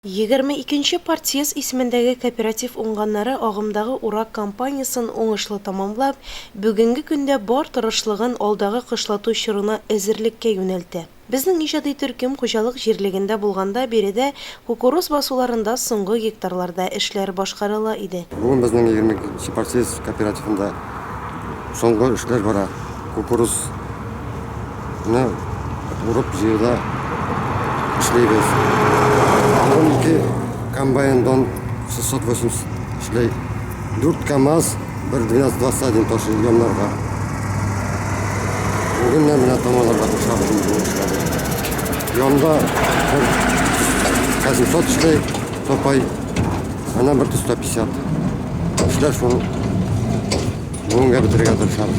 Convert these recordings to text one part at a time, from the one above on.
22-нче партияс исемендәге кооператив уңганнары агымдагы урак кампаниясын уңышлы тамамлап, бүгенге көндә бар тырышлыгын алдагы кышлату чорына әзерлеккә юнәлтә. Безнең иҗади төркем хуҗалык җирлегендә булганда биредә кукуруз басуларында соңгы гектарларда эшләр башкарыла иде. Бүген безнең 22-нче партияс кооперативында соңгы эшләр бара. Кукурузны урып җыюда эшләйбез. 12 комбайндан 680 эшләй. 4 КАМАЗ, 1.12-21 ташы ямнарга. Бүгеннән менә тамамларга тырышабыз. Янда 800 эшләй, топай, ана 150. Эшләр шуны бүгенгә бетерергә тырышабыз.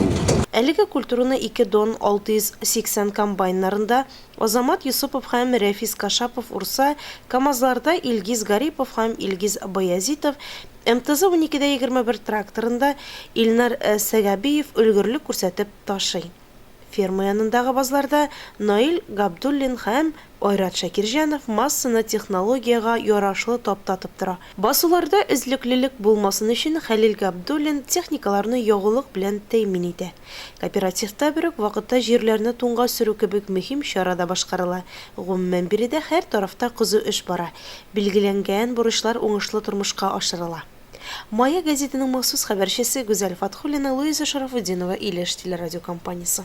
Әлеге культураны 2 дон 680 комбайннарында Азамат Юсупов һәм Рәфис Кашапов урса, КАМАЗларда Илгиз Гарипов һәм Илгиз Баязитов, МТЗ-12-21 тракторында Илнар Сәгәбиев өлгерлек күрсәтеп ташый. Ферма янындагы базларда Наил Габдуллин һәм Айрат Шакирҗанов массаны технологияга ярашлы таптатып тора. Басуларда эзлеклелек булмасын өчен Хәлил Габдуллин техникаларны ягулык белән тәэмин итә. Кооперативта бер үк вакытта җирләрне туңга сөрү кебек мөһим чарада башкарыла. Гомумән биредә һәр тарафта кызу эш бара. Билгеләнгән бурычлар уңышлы тормышка ашырыла. Мая газетының махсус хәбәрчесе Гүзәл Фатхуллина, Луиза Шарафутдинова, Илеш телерадиокомпаниясе.